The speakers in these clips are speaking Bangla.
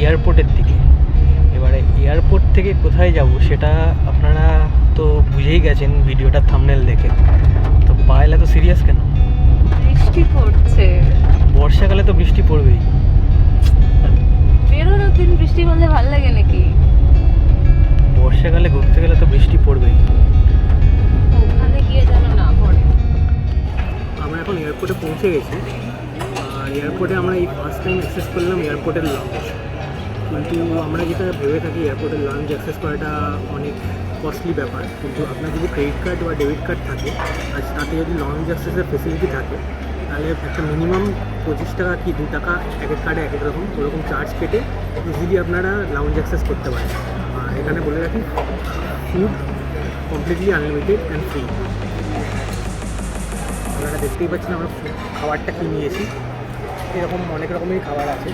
এয়ারপোর্টের দিকে। এবারে এয়ারপোর্ট থেকে কোথায় যাব সেটা আপনারা তো বুঝেই গেছেন ভিডিওটার থাম্বনেল দেখে। তো পায়েল এত সিরিয়াস কেন? বৃষ্টি পড়ছে। বর্ষাকালে তো বৃষ্টি পড়বেই। বেরোনোর দিন বৃষ্টি পড়লে ভালো লাগে নাকি? বর্ষাকালে ঘুরতে গেলে তো বৃষ্টি পড়বেই। ওখানে গিয়ে যেন না পড়ে। আমরা এখন এয়ারপোর্টে পৌঁছে গেছি। আর এয়ারপোর্টে আমরা এই ফার্স্ট টাইম অ্যাক্সেস করলাম এয়ারপোর্টের লঞ্চ। কিন্তু আমরা যেটা ভেবে থাকি এয়ারপোর্টের লঞ্চ অ্যাক্সেস করাটা অনেক কস্টলি ব্যাপার, কিন্তু আপনার যদি ক্রেডিট কার্ড বা ডেবিট কার্ড থাকে আর তাতে যদি লঞ্চ অ্যাক্সেসের ফেসিলিটি থাকে তাহলে একটা মিনিমাম 25 টাকা কি 2 টাকা এক এক কার্ডে এক এক রকম ওরকম চার্জ কেটে ইজিলি আপনারা লাউঞ্জ অ্যাক্সেস করতে পারেন। আর এখানে বলে রাখি food completely unlimited and free. আপনারা দেখতেই পাচ্ছেন আমরা খাবারটা কি নিয়েছি, এরকম অনেক রকমের খাবার আছে,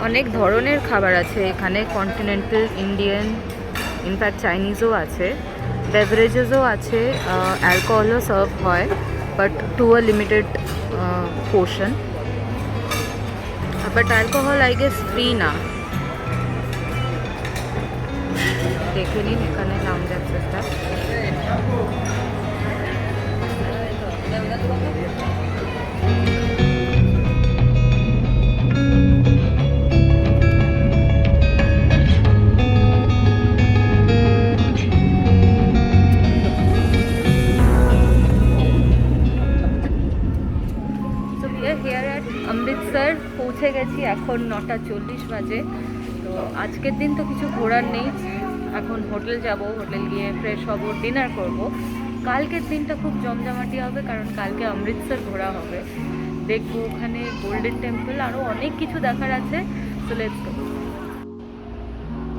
অনেক ধরনের খাবার আছে এখানে, কন্টিনেন্টাল, ইন্ডিয়ান, ইনফ্যাক্ট চাইনিজও আছে, বেভারেজেসও আছে, অ্যালকোহলও সার্ভ হয় but to a limited portion. But alcohol I guess free না। দেখে নিন এখানে লাউঞ্জ অ্যাক্সেসটা। অমৃতসর পৌঁছে গেছি, এখন 9:40 বাজে। তো আজকের দিন তো কিছু ঘোরার নেই, এখন হোটেল যাব, হোটেল গিয়ে ফ্রেশ হব, ডিনার করব। কালকের দিনটা খুব জমজমাটি হবে কারণ কালকে অমৃতসর ঘোরা হবে, দেখবো ওখানে গোল্ডেন টেম্পল, আরও অনেক কিছু দেখার আছে। So let's go.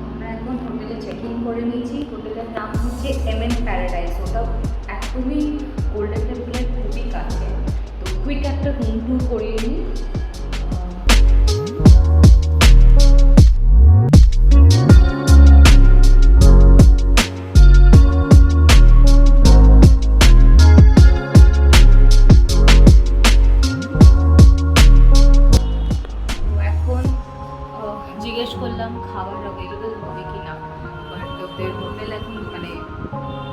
আমরা এখন হোটেলে চেক ইন করে নিয়েছি। হোটেলের নাম হচ্ছে MN প্যারাডাইস। ওটা একদমই গোল্ডেন টেম্পলের খুবই কাছে। তো কুইক একটা রুম ট্যুর করিয়ে নিই। জিজ্ঞেস করলাম খাবার অ্যাভেলেবেল হবে কি না, বাট ওদের হোটেল এখন মানে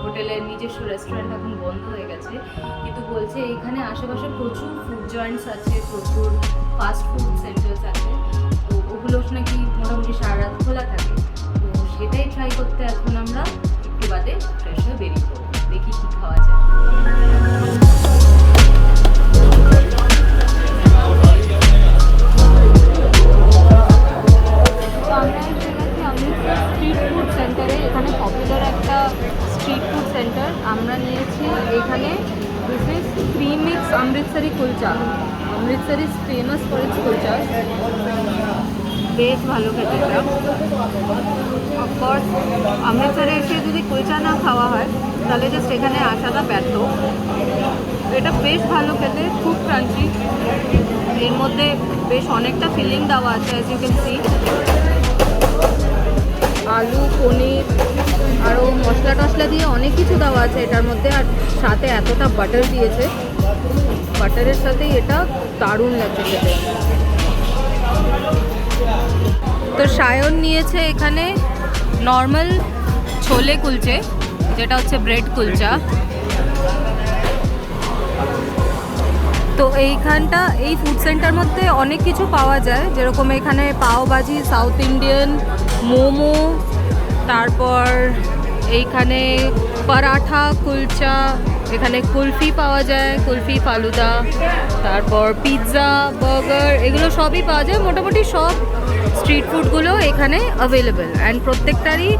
হোটেলের নিজস্ব রেস্টুরেন্ট এখন বন্ধ হয়ে গেছে, কিন্তু বলছে এইখানে আশেপাশে প্রচুর ফুড জয়েন্টস আছে, প্রচুর ফাস্ট ফুড সেন্টার্স আছে, তো ওগুলো নাকি মোটামুটি সারা রাত খোলা থাকে। তো সেটাই ট্রাই করতে এখন আমরা একটু বাদে ফ্রেশ হয়ে বেরিয়ে পড়বো, দেখি কী খাওয়া যায়। এখানে পপুলার একটা স্ট্রিট ফুড সেন্টার আমরা নিয়েছি। এখানে this is premix Amritsari kulcha. Amritsar is famous for its kulcha, বেশ ভালো খেতে। এটা অফকোর্স অমৃতসরে এসে যদি কুলচা না খাওয়া হয় তাহলে জাস্ট এখানে আসাটা ব্যর্থ। এটা বেশ ভালো খেতে, খুব ক্রাঞ্চি, এর মধ্যে বেশ অনেকটা ফিলিং দেওয়া আছে, অ্যাজ ইউ ক্যান সি। আলু, পনির, আরও মশলা টশলা দিয়ে অনেক কিছু দেওয়া আছে এটার মধ্যে, আর সাথে এতটা বাটার দিয়েছে, বাটারের সাথেই এটা দারুণ লাগছে খেতে। তো সায়ন নিয়েছে এখানে নর্মাল ছোলে কুলচে, যেটা হচ্ছে ব্রেড কুলচা। তো এইখানটা এই ফুড সেন্টার মধ্যে অনেক কিছু পাওয়া যায়, যেরকম এখানে পাওভাজি, সাউথ ইন্ডিয়ান, মোমো, তারপর এইখানে পরাঠা, কুলচা, এখানে কুলফি পাওয়া যায়, কুলফি, ফালুদা, তারপর পিৎজা, বার্গার, এগুলো সবই পাওয়া যায়। মোটামুটি সব স্ট্রিট ফুডগুলো এখানে অ্যাভেলেবেল, অ্যান্ড প্রত্যেকটারই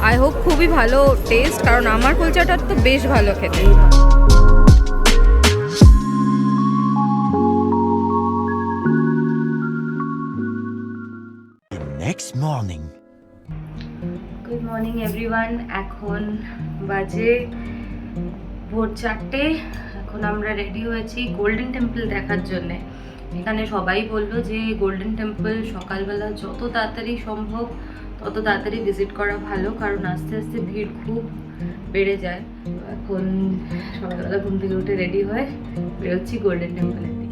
আই হোপ খুবই ভালো টেস্ট, কারণ আমার কুলচাটা তো বেশ ভালো খেতে। morning. Good morning everyone. এখন বাজে ভোর 4টে। এখন আমরা রেডি হয়েছি গোল্ডেন টেম্পল দেখার জন্যে। এখানে সবাই বললো যে গোল্ডেন টেম্পল সকালবেলা যত তাড়াতাড়ি সম্ভব তত তাড়াতাড়ি ভিজিট করা ভালো, কারণ আস্তে আস্তে ভিড় খুব বেড়ে যায়। তো এখন সকালবেলা ঘুম থেকে উঠে রেডি হয়ে বেরোচ্ছি গোল্ডেন টেম্পলের দিকে।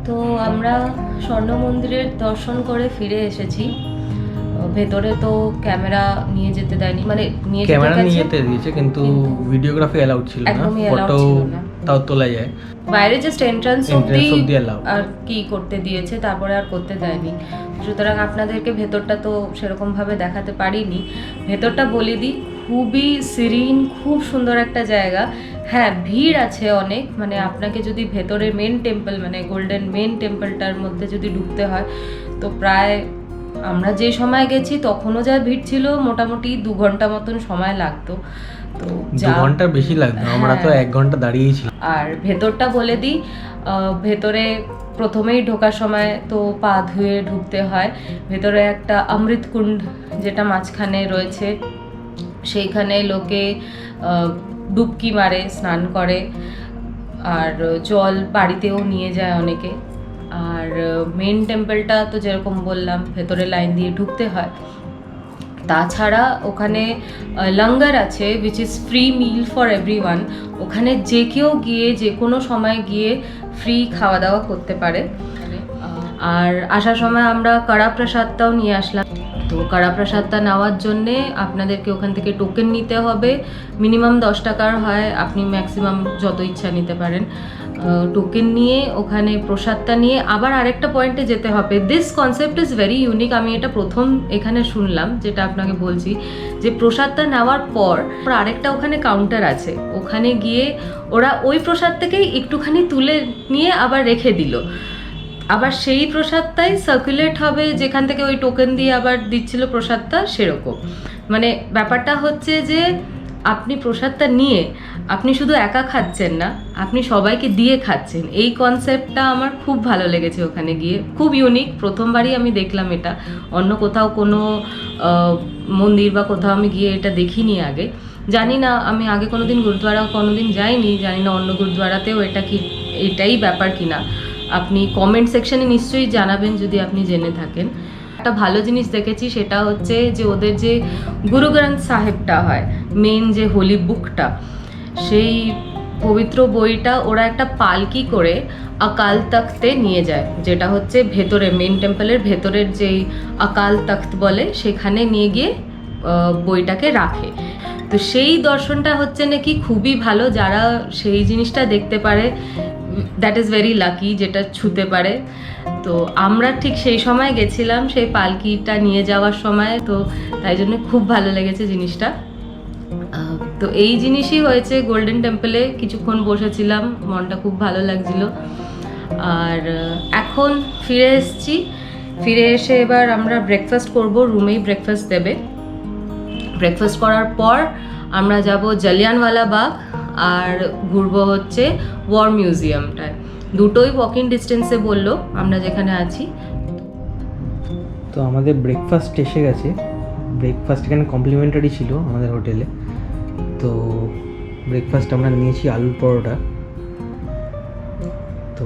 তো আমরা স্বর্ণ মন্দিরের দর্শন করে ফিরে এসেছি। ভেতরে তো ক্যামেরা নিয়ে যেতে দেয়নি, মানে ক্যামেরা নিয়ে যেতে দিয়েছে কিন্তু ভিডিওগ্রাফি অ্যালাউড ছিল না, একদমই allowed ফটো ছিল না। তাও তোলা যায়। বাইরে জাস্ট এন্ট্রান্স অবধি allowed আর কি করতে দিয়েছে, তারপরে আর করতে দেয়নি। সুতরাং আপনাদেরকে ভেতরটা তো সেরকম ভাবে দেখাতে পারিনি। ভেতরটা বলে দিই, খুবই সিরিন, খুব সুন্দর একটা জায়গা। হ্যাঁ, ভিড় আছে অনেক, মানে আপনাকে যদি ভেতরে মেন টেম্পল মানে গোল্ডেন মেন টেম্পলটার মধ্যে যদি ঢুকতে হয় তো প্রায় আমরা যে সময় গেছি তখনও যা ভিড় ছিল, মোটামুটি 2 ঘন্টা মতন সময় লাগতো। তো 2 ঘন্টার বেশি লাগতো, আমরা তো 1 ঘন্টা দাঁড়িয়েই ছিলাম। আর ভেতরটা বলে দিই, ভেতরে প্রথমেই ঢোকার সময় তো পা ধুয়ে ঢুকতে হয়। ভেতরে একটা অমৃত কুণ্ড যেটা মাঝখানে রয়েছে, সেইখানে লোকে ডুবকি মারে, স্নান করে, আর জল বাড়িতেও নিয়ে যায় অনেকে। আর মেন টেম্পলটা তো যেরকম বললাম ভেতরে লাইন দিয়ে ঢুকতে হয়। তাছাড়া ওখানে লঙ্গার আছে, which is free mill for everyone. ওখানে যে কেউ গিয়ে যে কোনো সময় গিয়ে ফ্রি খাওয়া দাওয়া করতে পারে। আর আসার সময় আমরা কড়া প্রসাদটাও নিয়ে আসলাম। তো কড়া প্রসাদটা নেওয়ার জন্যে আপনাদেরকে ওখান থেকে টোকেন নিতে হবে। মিনিমাম 10 টাকার হয়, আপনি ম্যাক্সিমাম যত ইচ্ছা নিতে পারেন। টোকেন নিয়ে ওখানে প্রসাদটা নিয়ে আবার আরেকটা পয়েন্টে যেতে হবে। This concept is very unique. আমি এটা প্রথম এখানে শুনলাম, যেটা আপনাকে বলছি, যে প্রসাদটা নেওয়ার পর আরেকটা ওখানে কাউন্টার আছে, ওখানে গিয়ে ওরা ওই প্রসাদ থেকেই একটুখানি তুলে নিয়ে আবার রেখে দিল। আবার সেই প্রসাদটাই সার্কুলেট হবে যেখান থেকে ওই টোকেন দিয়ে আবার দিচ্ছিল প্রসাদটা, সেরকম। মানে ব্যাপারটা হচ্ছে যে আপনি প্রসাদটা নিয়ে আপনি শুধু একা খাচ্ছেন না, আপনি সবাইকে দিয়ে খাচ্ছেন। এই কনসেপ্টটা আমার খুব ভালো লেগেছে ওখানে গিয়ে, খুব ইউনিক। প্রথমবারই আমি দেখলাম এটা, অন্য কোথাও কোনো মন্দির বা কোথাও আমি গিয়ে এটা দেখিনি আগে। জানি না, আমি আগে কোনোদিন গুরুদ্বারা কোনোদিন যাইনি, জানি না অন্য গুরুদ্বারাতেও এটা কি এটাই ব্যাপার কিনা। আপনি কমেন্ট সেকশনে নিশ্চয়ই জানাবেন যদি আপনি জেনে থাকেন। একটা ভালো জিনিস দেখেছি, সেটা হচ্ছে যে ওদের যে গুরু গ্রন্থ সাহেবটা হয়, মেন যে হোলি বুকটা, সেই পবিত্র বইটা ওরা একটা পালকি করে আকাল তখ্তে নিয়ে যায়, যেটা হচ্ছে ভেতরে মেন টেম্পলের ভেতরের যেই আকাল তখ্ত বলে, সেখানে নিয়ে গিয়ে বইটাকে রাখে। তো সেই দর্শনটা হচ্ছে নাকি খুবই ভালো, যারা সেই জিনিসটা দেখতে পারে দ্যাট ইজ ভেরি লাকি, যেটা ছুতে পারে। তো আমরা ঠিক সেই সময় গেছিলাম, সেই পালকিটা নিয়ে যাওয়ার সময়, তো তাই জন্য খুব ভালো লেগেছে জিনিসটা। তো এই জিনিসই হয়েছে গোল্ডেন টেম্পলে। কিছুক্ষণ বসেছিলাম, মনটা খুব ভালো লাগছিল। আর এখন ফিরে এসেছি, ফিরে এসে এবার আমরা ব্রেকফাস্ট করব, রুমেই ব্রেকফাস্ট দেবে। ব্রেকফাস্ট করার পর আমরা যাব জালিয়ানওয়ালা বাগ আর ঘুরবো হচ্ছে ওয়ার মিউজিয়ামটায়। দুটোই ওয়াকিং ডিস্টেন্সে বললো আমরা যেখানে আছি। তো আমাদের ব্রেকফাস্ট এসে গেছে। ব্রেকফাস্ট এখানে কমপ্লিমেন্টারি ছিল আমাদের হোটেলে। তো ব্রেকফাস্ট আমরা নিয়েছি আলুর পরোটা। তো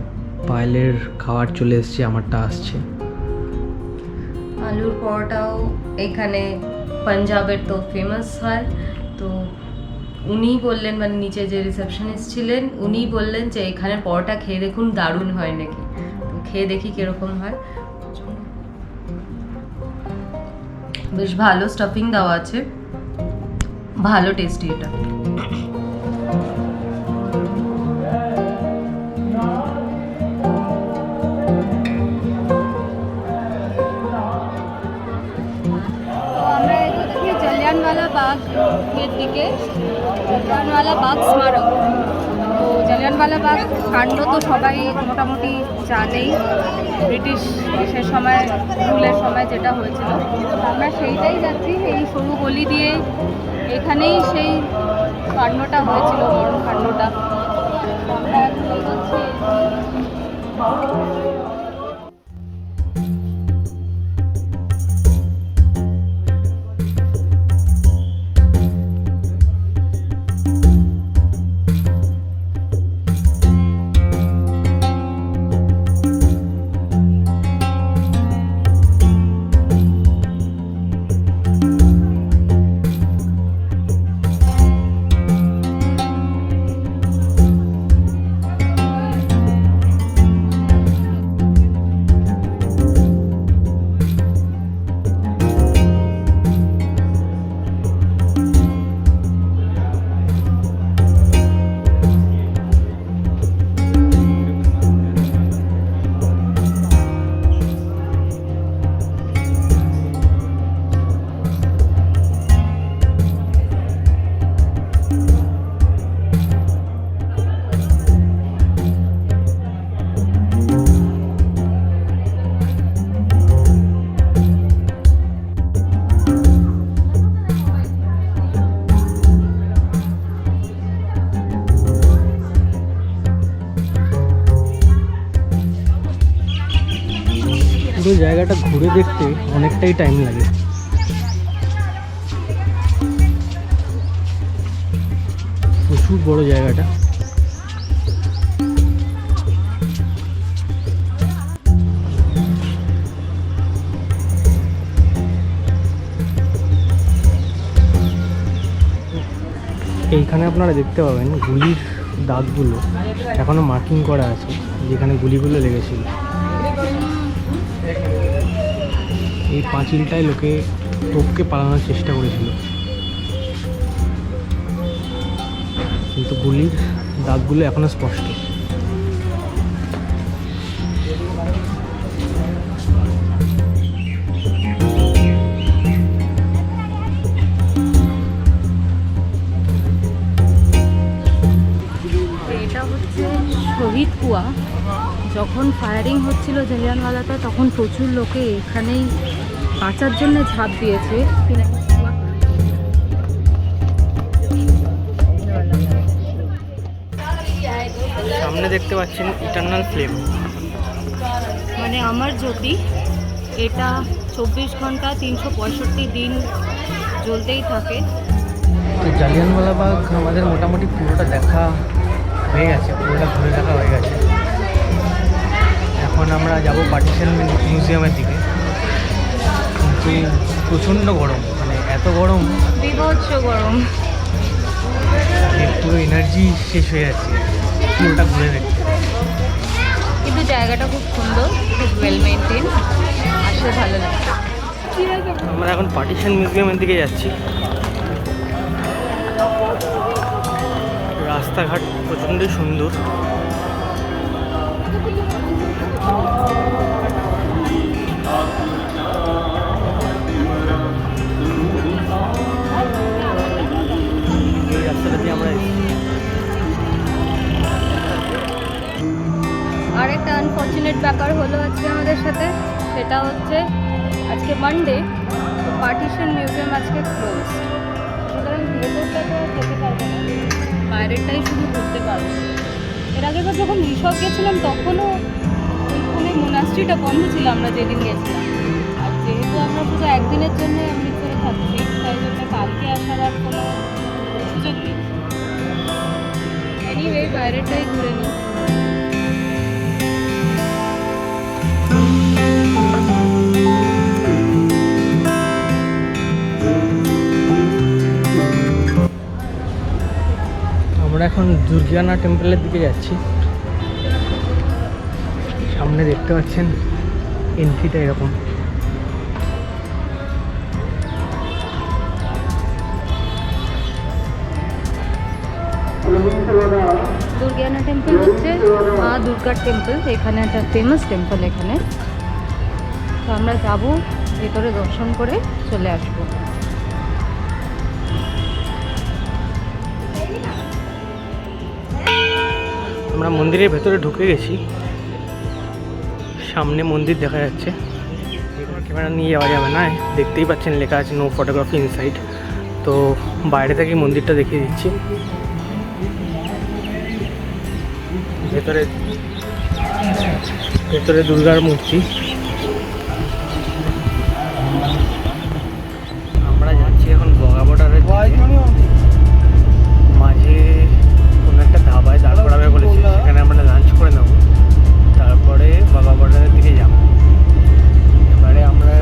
পায়েলের খাবার চলে এসছে, আমারটা আসছে। আলুর পরোটাও এখানে পাঞ্জাবের তো ফেমাস হয়, তো উনিই বললেন, মানে নিচে যে রিসেপশনিস্ট ছিলেন উনিই বললেন যে এখানে পরোটা খেয়ে দেখুন, দারুণ হয় নাকি। তো খেয়ে দেখি কিরকম হয়। বেশ ভালো স্টাফিং দেওয়া আছে, ভালো টেস্টি এটা। আমরা এগোচ্ছি জালিয়ানওয়ালা বাগের দিকে, জালিয়ানওয়ালা বাগ স্মারক। তো জালিয়ানওয়ালা বাগ কাণ্ড তো সবাই মোটামুটি জানেই, ব্রিটিশের সময়, রুলের সময় যেটা হয়েছিল। আমরা সেইটাই যাচ্ছি, এই সরু গলি দিয়ে। এখানেই সেই কাণ্ডটা হয়েছিল, মরণ কাণ্ডটা। আমরা এখন এগোচ্ছি। পুরো জায়গাটা ঘুরে দেখতে অনেকটাই টাইম লাগে। প্রচুর বড় জায়গাটা। এইখানে আপনারা দেখতে পাবেন গুলির দাগগুলো এখনো মার্কিং করা আছে, যেখানে গুলিগুলো লেগেছিল। এই পাঁচিলটায় লোকে টপকে পালানোর চেষ্টা করেছিল, কিন্তু গুলির দাগগুলো এখনো স্পষ্ট। এটা হচ্ছে শহীদ কুয়া। যখন ফায়ারিং হচ্ছিল জালিয়ানওয়ালাতে, তখন প্রচুর লোকে এখানেই বাঁচার জন্য ঝাঁপ দিয়েছে। সামনে দেখতে পাচ্ছেন ইটারনাল ফ্লেম, মানে আমার জ্যোতি। এটা 24 ঘন্টা 365 দিন জ্বলতেই থাকে। তো জালিয়ানওয়ালা বাগ আমাদের মোটামুটি পুরোটা দেখা হয়ে গেছে, পুরোটা ঘুরে দেখা হয়ে গেছে। এখন আমরা যাব পার্টিশন মিউজিয়ামের দিকে, কিন্তু প্রচণ্ড গরম, মানে এত গরম, বিভৎস গরম। পুরো এনার্জি শেষ হয়ে যাচ্ছে পুরোটা ঘুরে দেখতে। কিন্তু জায়গাটা খুব সুন্দর, খুব ওয়েল মেনটেন, আসলে ভালো লাগে। আমরা এখন পার্টিশন মিউজিয়ামের দিকে যাচ্ছি। রাস্তাঘাট প্রচণ্ড সুন্দর। এই রাস্তাটা দিয়ে আমরা আরেকটা আনফর্চুনেট ব্যাপার হলো আজকে আমাদের সাথে, সেটা হচ্ছে আজকে মানডে, পার্টিশন মিউজিয়াম আজকে ক্লোজ। সুতরাং ভেতরটা তো যেতে পারবো না, বাইরেরটাই শুধু ঘুরতে পারবো। এর আগেবার যখন ঋষভ গেছিলাম তখনও ওইখানে মোনাস্ট্রিটা বন্ধ ছিল আমরা যেদিন গেছিলাম। আর যেহেতু আমরা শুধু একদিনের জন্য অমৃতসরে থাকছি, তাই জন্য কালকে আসার আর কোনো সুযোগ নেই। এনিওয়ে বাইরেটাই ঘুরে নিই। এখন দুর্গানা টেম্পলের দিকে যাচ্ছি। সামনে দেখতে পাচ্ছেন এন্ট্রিটা এরকম। দুর্গানা টেম্পল হচ্ছে মা দুর্গার টেম্পল, এখানে একটা ফেমাস টেম্পল এখানে। তো আমরা যাব, ভেতরে দর্শন করে চলে আসবো। আমরা মন্দিরের ভেতরে ঢুকে গেছি, সামনে মন্দির দেখা যাচ্ছে। ক্যামেরা নিয়ে যাওয়া যাবে না, দেখতেই পাচ্ছেন লেখা আছে নো ফটোগ্রাফি ইনসাইড। তো বাইরে থেকে মন্দিরটা দেখিয়ে দিচ্ছি। ভেতরে ভেতরে দুর্গার মূর্তি। আমরা যাচ্ছি এখন বগা বর্ডারের মাঝে কোনো একটা ধাবায় দাঁড় করাবে বলেছি, সেখানে আমরা লাঞ্চ করে নেব, তারপরে বগা বর্ডারের দিকে যাব। এবারে আমরা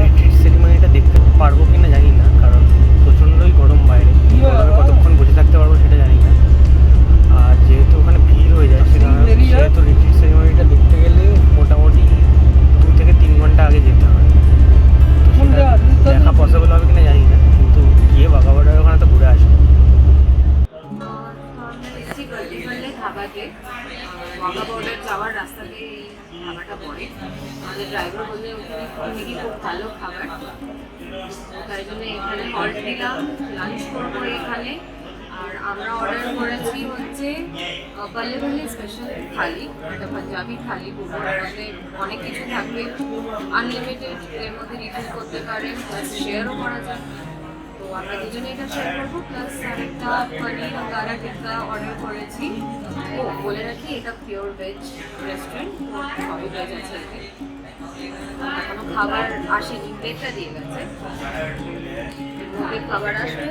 রিট্রিট সেরিমনিটা দেখতে পারবো কিনা জানি না, কারণ প্রচণ্ডই গরম বাইরে। গরমে কতক্ষণ বসে থাকতে পারবো সেটা জানি না। আর যেহেতু ওখানে ভিড় হয়ে যায়, সেহেতু রিট্রিট সেরিমনিটা দেখতে গেলে মোটামুটি 2 থেকে 3 ঘন্টা আগে যেতে হবে। তো সেটা দেখা পসিবল হবে কিনা জানি না, কিন্তু গিয়ে বাঘা বর্ডারের ওখানে তো ঘুরে আসবো। ধাবাতে বাঘা বর্ডার যাওয়ার রাস্তাতে এই ধাবাটা পড়ে। আমাদের ড্রাইভার বললে ওখানে খুব ভালো খাবার, তাই জন্য এখানে হল্ট দিলাম, লাঞ্চ করবো এখানে। আর আমরা অর্ডার করেছি হচ্ছে বল্লে বল্লে স্পেশাল থালি, একটা পাঞ্জাবি থালি। পুরো মানে অনেক কিছু থাকবে, আনলিমিটেড, এর মধ্যে রিফিল করতে পারেন, প্লাস শেয়ারও করা যায়। তো আমরা দুজনে এটা শেয়ার করবো, প্লাস আরেকটা পনির গারা টিক্কা অর্ডার করেছি। ও বলে রাখি, এটা পিওর ভেজ রেস্টুরেন্ট, সবই ভেজ আছে। এখনো খাবার আসেনি, প্লেটটা দিয়ে গেছে, খাবার আসবে।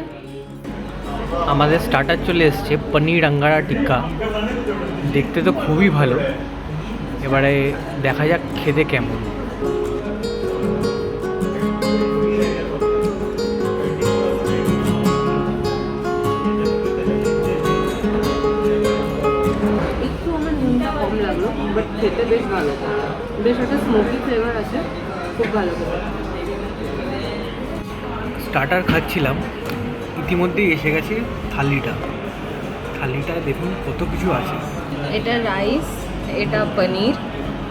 আমাদের স্টার্টার চলে এসছে, পনির আঙ্গারা টিক্কা। দেখতে তো খুবই ভালো, এবারে দেখা যাক খেতে কেমন। একটু আমার নুনটা কম লাগলো, বাট খেতে বেশ ভালো, বেশ একটা স্মোকি ফ্লেভার আছে, খুব ভালো। স্টার্টার খাচ্ছিলাম, ইতিমধ্যেই এসে গেছে থালিটা। থালিটা দেখুন কত কিছু আছে। এটা রাইস, এটা পনির,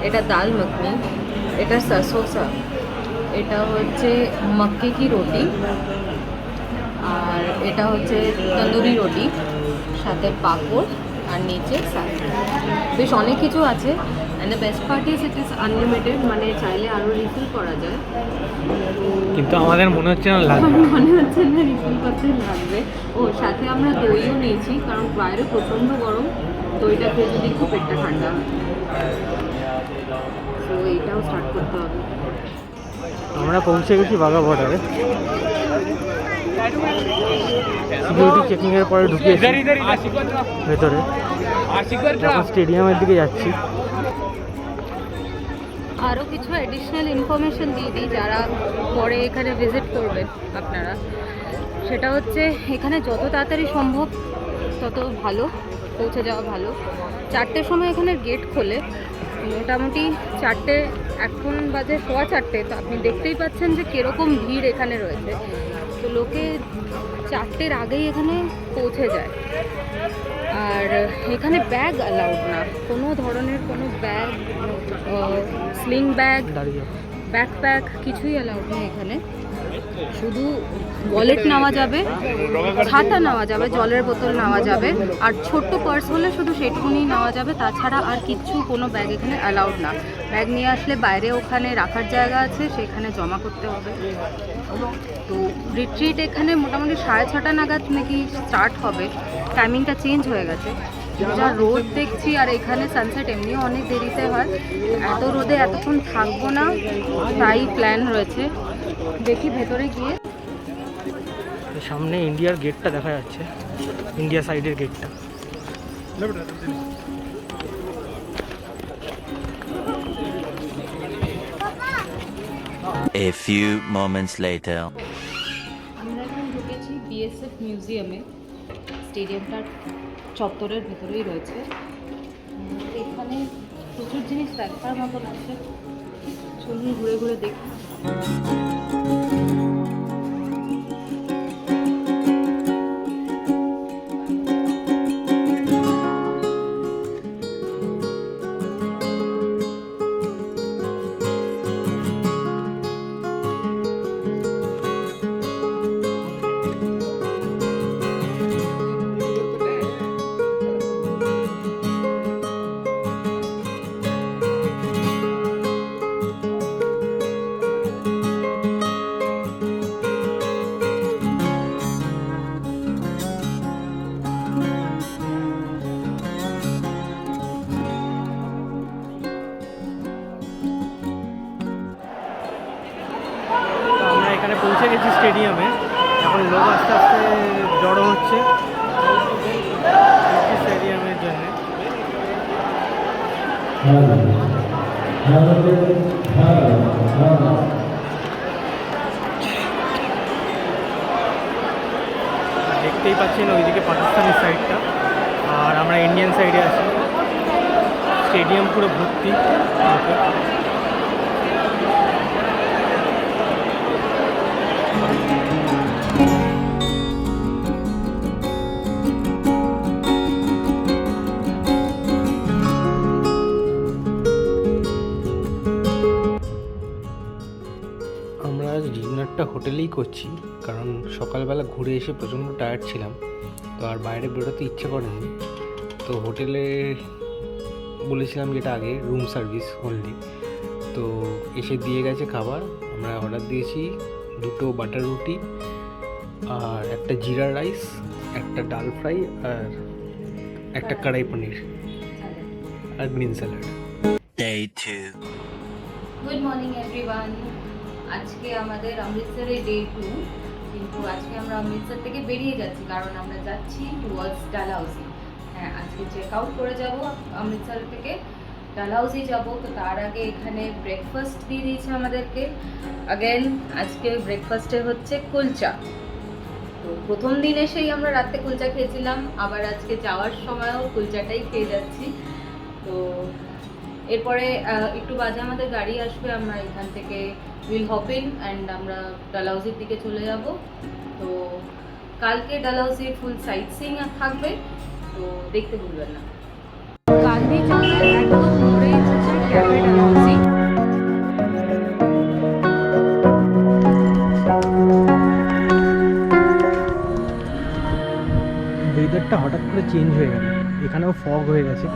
এটা দাল মখনি, এটা सरसों सा, এটা হচ্ছে মক্কে কি রুটি, আর এটা হচ্ছে তন্দুরি রুটি, সাথে পাঁপড়, আর নিচে সালাদ। বেশ অনেক কিছু আছে। And the best part is it is unlimited, মানে চাইলে আরও রিফিল করা যায়। কিন্তু আমাদের মনে হচ্ছে না লাগবে, মনে হচ্ছে না রিফিল করতে লাগবে। ও সাথে আমরা দইও নিয়েছি, কারণ বাইরে প্রচণ্ড গরম, দইটা খেয়ে যদি একটু পেটটা ঠান্ডা হয়। তো এইটাও স্টার্ট করতে হবে। আমরা পৌঁছে গেছি বাঘা বর্ডারে। সিকিউরিটি চেকিংয়ের পরে ঢুকিয়েছি ভেতরে। এখন স্টেডিয়ামের দিকে যাচ্ছি। আরও কিছু অ্যাডিশনাল ইনফরমেশন দিয়ে দিই, যারা পরে এখানে ভিজিট করবেন আপনারা। সেটা হচ্ছে এখানে যত তাড়াতাড়ি সম্ভব তত ভালো, পৌঁছে যাওয়া ভালো। 4টের সময় এখানে গেট খোলে, মোটামুটি 4টে, এখন বাজে 4:15। তো আপনি দেখতেই পাচ্ছেন যে কীরকম ভিড় এখানে রয়েছে। তো লোকে 4টের আগেই এখানে পৌঁছে যায়। আর এখানে ব্যাগ অ্যালাউড না, কোনো ধরনের কোনো ব্যাগ, স্লিং ব্যাগ, ব্যাকপ্যাক কিছুই অ্যালাউড নেই এখানে। শুধু ওয়ালেট নেওয়া যাবে, ছাতা নেওয়া যাবে, জলের বোতল নেওয়া যাবে, আর ছোট্ট পার্স হলে শুধু সেটুকুনি নেওয়া যাবে। তাছাড়া আর কিচ্ছু কোনো ব্যাগ এখানে অ্যালাউড না। ব্যাগ নিয়ে আসলে বাইরে ওখানে রাখার জায়গা আছে, সেখানে জমা করতে হবে। তো রিট্রিট এখানে মোটামুটি 6:30 নাগাদ নাকি স্টার্ট হবে, টাইমিংটা চেঞ্জ হয়ে গেছে। যা রোদ দেখছি, আর এখানে সানসেট এমনিও অনেক দেরিতে হয়, এত রোদে এতক্ষণ থাকবো না, তাই প্ল্যান রয়েছে। দেখি ভেতরে গিয়ে। সামনে ইন্ডিয়ার গেটটা দেখা যাচ্ছে, ইন্ডিয়া সাইডের গেটটা। A few moments later. আমরা এখন ঢুকেছি বিএসএফ মিউজিয়ামে। স্টেডিয়ামটার চত্বরের ভেতরেই রয়েছে। এখানে প্রচুর জিনিস দেখার মতন আছে, চলুন ঘুরে ঘুরে দেখি। তো আমরা এখানে পৌঁছে গেছি স্টেডিয়ামে, এখন লোক আস্তে আস্তে জড়ো হচ্ছে স্টেডিয়ামের জন্য। দেখতেই পাচ্ছেন ওইদিকে পাকিস্তানের সাইডটা, আর আমরা ইন্ডিয়ান সাইডে আছি। স্টেডিয়াম পুরো ভর্তি। আমরা আজ ডিনারটা হোটেলেই করছি, কারণ সকালবেলা ঘুরে এসে প্রচণ্ড টায়ার্ড ছিলাম, তো আর বাইরে বেরোতে ইচ্ছে করেনি। তো হোটেলে বলেছিলাম যেটা আগে রুম সার্ভিস অনলি, তো এসে দিয়ে গেছে খাবার। আমরা অর্ডার দিয়েছি 2 বাটার রুটি আর একটা জিরা রাইস, একটা ডাল ফ্রাই আর একটা কড়াই পনির আর green salad. Day 2. Good morning everyone. আজকে আমাদের অমৃতসরে ডে 2, কিন্তু আজকে আমরা অমৃতসর থেকে বেরিয়ে যাচ্ছি, কারণ আমরা যাচ্ছি টুয়ার্ডস ডালহাউসি। হ্যাঁ, আজকে চেক আউট করে যাব অমৃতসর থেকে, ডালহাউসি যাব। তো তার আগে এখানে ব্রেকফাস্ট দিয়ে দিয়েছে আমাদেরকে। অ্যাগেন আজকে ব্রেকফাস্টে হচ্ছে কুলচা। তো প্রথম দিন এসেই আমরা রাতে কুলচা খেয়েছিলাম, আবার আজকে যাওয়ার সময়ও কুলচাটাই খেয়ে যাচ্ছি। তো এরপরে একটু বাজে আমাদের গাড়ি আসবে, আমরা এখান থেকে উইল হপ ইন অ্যান্ড আমরা ডালহাউসির দিকে চলে যাব। তো কালকে ডালহাউসির ফুল সাইট সিইং থাকবে, তো দেখতে ভুলবেন না। গান্ধী চৌকের একদম মোড়েই হচ্ছে ক্যাফে ডালহাউসি। ওয়েদারটা হঠাৎ করে চেঞ্জ হয়ে গেল, এখানেও ফগ হয়ে গেছে।